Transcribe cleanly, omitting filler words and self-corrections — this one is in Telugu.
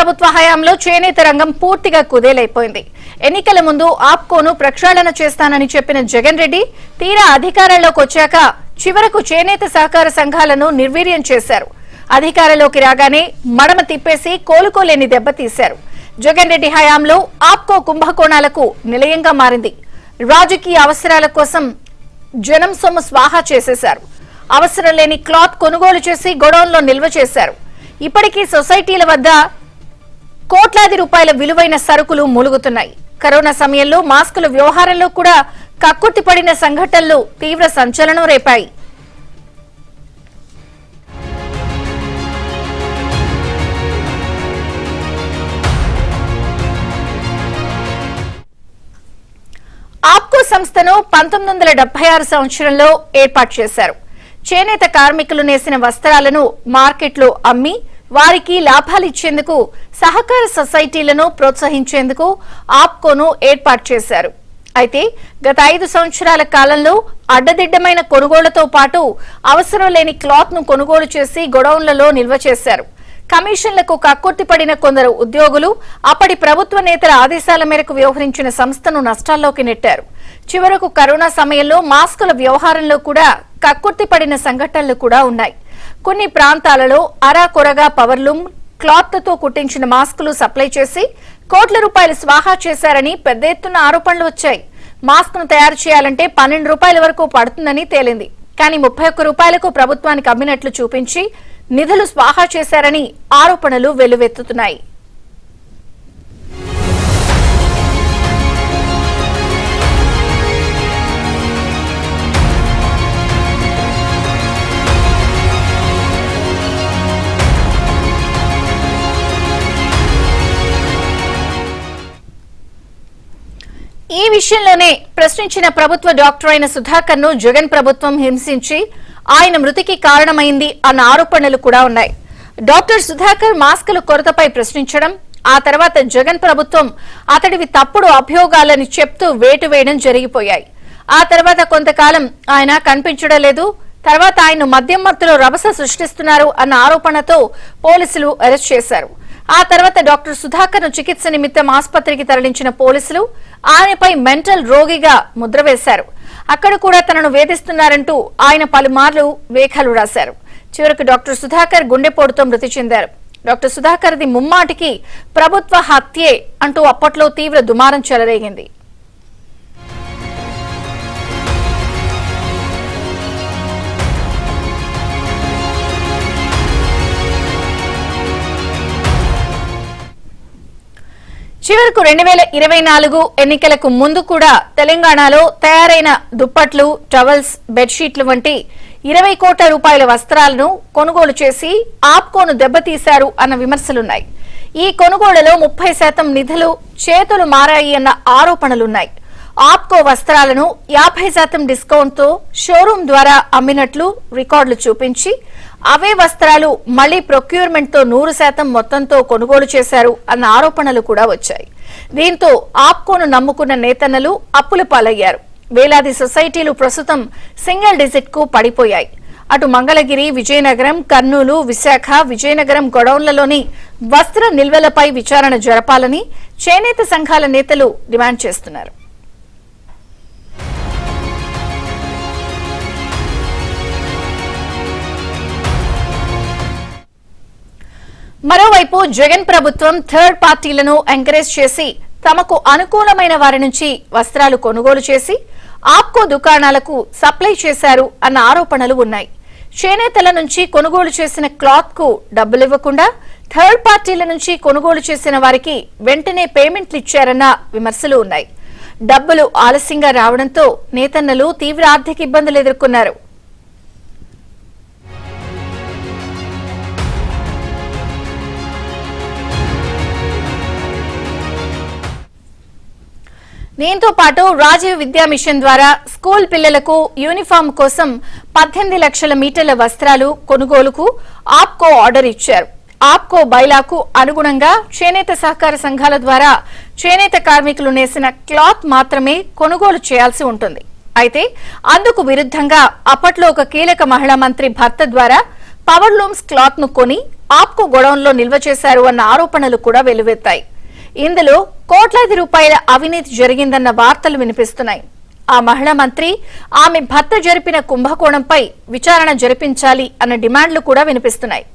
ప్రభుత్వ హయాంలో చేనేత రంగం పూర్తిగా కుదేలైపోయింది. ఎన్నికల ముందు ఆప్కోను ప్రక్షాళన చేస్తానని చెప్పిన జగన్ రెడ్డి తీరా అధికారంలోకి వచ్చాక చివరకు చేనేత సహకార సంఘాలను నిర్వీర్యం చేశారు. అధికారంలోకి రాగానే మడమ తిప్పేసి కోలుకోలేని దెబ్బతీశారు. జగన్ రెడ్డి హయాంలో ఆప్కో కుంభకోణాలకు నిలయంగా మారింది. రాజకీయ అవసరాల కోసం జనం సొమ్ము స్వాహా చేసేశారు. అవసరం లేని క్లాత్ కొనుగోలు చేసి గోడౌన్లో నిల్వ చేశారు. ఇప్పటికీ సొసైటీల వద్ద కోట్లాది రూపాయల విలువైన సరుకులు మూలుగుతున్నాయి. కరోనా సమయంలో మాస్కుల వ్యవహారంలో కూడా కక్కుర్తిపడిన సంఘటనలు తీవ్ర సంచలనం రేపాయి. ఆప్కో సంస్థను 1976 సంవత్సరంలో ఏర్పాటు చేశారు. చేనేత కార్మికులు నేసిన వస్త్రాలను మార్కెట్లో అమ్మి వారికి లాభాలు ఇచ్చేందుకు సహకార సొసైటీలను ప్రోత్సహించేందుకు ఆప్కోను ఏర్పాటు చేశారు. అయితే గత 5 సంవత్సరాల కాలంలో అడ్డదిడ్డమైన కొనుగోళ్లతో పాటు అవసరం లేని క్లాత్ ను కొనుగోలు చేసి గోడౌన్లలో నిల్వ చేశారు. కమిషన్లకు కక్కుర్తిపడిన కొందరు ఉద్యోగులు అప్పటి ప్రభుత్వ నేతల ఆదేశాల మేరకు వ్యవహరించిన సంస్థను నష్టాల్లోకి నెట్టారు. చివరకు కరోనా సమయంలో మాస్కుల వ్యవహారంలో కూడా కక్కుర్తిపడిన సంఘటనలు కూడా ఉన్నాయి. కొన్ని ప్రాంతాలలో అరాకొరగా పవర్లూమ్ క్లాత్తో కుట్టించిన మాస్కులు సప్లై చేసి కోట్ల రూపాయలు స్వాహా చేశారని పెద్ద ఎత్తున ఆరోపణలు వచ్చాయి. మాస్క్ ను తయారు చేయాలంటే 12 రూపాయల వరకు పడుతుందని తేలింది. కానీ 31 రూపాయలకు ప్రభుత్వానికి అమ్మినట్లు చూపించి నిధులు స్వాహా చేశారని ఆరోపణలు వెల్లువెత్తుతున్నాయి. ఈ విషయంలోనే ప్రశ్నించిన ప్రభుత్వ డాక్టర్ అయిన సుధాకర్ ను జగన్ ప్రభుత్వం హింసించి ఆయన మృతికి కారణమైంది అన్న ఆరోపణలు కూడా ఉన్నాయి. డాక్టర్ సుధాకర్ మాస్కుల కొరతపై ప్రశ్నించడం, ఆ తర్వాత జగన్ ప్రభుత్వం అతడివి తప్పుడు అభియోగాలని చెప్తూ వేటు వేయడం జరిగిపోయాయి. ఆ తర్వాత కొంతకాలం ఆయన కనిపించడం లేదు. తర్వాత ఆయన మద్యం మత్తులో రభస సృష్టిస్తున్నారు అన్న ఆరోపణతో పోలీసులు అరెస్ట్ చేశారు. ఆ తర్వాత డాక్టర్ సుధాకర్ ను చికిత్స నిమిత్తం ఆసుపత్రికి తరలించిన పోలీసులు ఆయనపై మెంటల్ రోగిగా ముద్ర వేశారు. అక్కడ కూడా తనను వేధిస్తున్నారంటూ ఆయన పలుమార్లు లేఖలు రాశారు. చివరకు డాక్టర్ సుధాకర్ గుండెపోటుతో మృతి చెందారు. డాక్టర్ సుధాకర్ ది ముమ్మాటికి ప్రభుత్వ హత్యే అంటూ అప్పట్లో తీవ్ర దుమారం చెలరేగింది. చివరకు 2024 ఎన్నికలకు ముందు కూడా తెలంగాణలో తయారైన దుప్పట్లు, టవల్స్, బెడ్షీట్లు వంటి 20 కోట్ల రూపాయల వస్త్రాలను కొనుగోలు చేసి ఆప్కోను దెబ్బతీశారు అన్న విమర్శలున్నాయి. ఈ కొనుగోళ్లలో 30% నిధులు చేతులు మారాయి అన్న ఆరోపణలున్నాయి. ఆప్కో వస్త్రాలను 50% డిస్కౌంట్ తో షోరూం ద్వారా అమ్మినట్లు రికార్డులు చూపించి అవే వస్త్రాలు మళ్లీ ప్రొక్యూర్మెంట్ తో 100% మొత్తంతో కొనుగోలు చేశారు అన్న ఆరోపణలు కూడా వచ్చాయి. దీంతో ఆప్కోను నమ్ముకున్న నేతన్నలు అప్పుల పాలయ్యారు. వేలాది సొసైటీలు ప్రస్తుతం సింగిల్ డిజిట్ కు పడిపోయాయి. అటు మంగళగిరి, విజయనగరం, కర్నూలు, విశాఖ, విజయనగరం గోడౌన్లలోని వస్త్ర నిల్వలపై విచారణ జరపాలని చేనేత సంఘాల నేతలు డిమాండ్ చేస్తున్నారు. మరోవైపు జగన్ ప్రభుత్వం థర్డ్ పార్టీలను ఎంకరేజ్ చేసి తమకు అనుకూలమైన వారి నుంచి వస్త్రాలు కొనుగోలు చేసి ఆప్కో దుకాణాలకు సప్లై చేశారు అన్న ఆరోపణలు ఉన్నాయి. చేనేతల నుంచి కొనుగోలు చేసిన క్లాత్ కు డబ్బులివ్వకుండా థర్డ్ పార్టీల నుంచి కొనుగోలు చేసిన వారికి వెంటనే పేమెంట్లు ఇచ్చారన్న విమర్శలు ఉన్నాయి. డబ్బులు ఆలస్యంగా రావడంతో నేతన్నలు తీవ్ర ఆర్థిక ఇబ్బందులు ఎదుర్కొన్నారు. దీంతో పాటు రాజీవ్ విద్యా మిషన్ ద్వారా స్కూల్ పిల్లలకు యూనిఫామ్ కోసం 18 లక్షల మీటర్ల వస్త్రాలు కొనుగోలుకు ఆప్కో ఆర్డర్ ఇచ్చారు. ఆప్కో బైలాకు అనుగుణంగా చేనేత సహకార సంఘాల ద్వారా చేనేత కార్మికులు నేసిన క్లాత్ మాత్రమే కొనుగోలు చేయాల్సి ఉంటుంది. అయితే అందుకు విరుద్ధంగా అప్పట్లో ఒక కీలక మహిళా మంత్రి భర్త ద్వారా పవర్ లూమ్స్ క్లాత్ ను కొని ఆప్కో గోడౌన్లో నిల్వ చేశారు అన్న ఆరోపణలు కూడా వెలువెత్తాయి. ఇందులో కోట్లాది రూపాయల అవినీతి జరిగిందన్న వార్తలు వినిపిస్తున్నాయి. ఆ మహిళా మంత్రి ఆమె భర్త జరిపిన కుంభకోణంపై విచారణ జరిపించాలి అన్న డిమాండ్లు కూడా వినిపిస్తున్నాయి.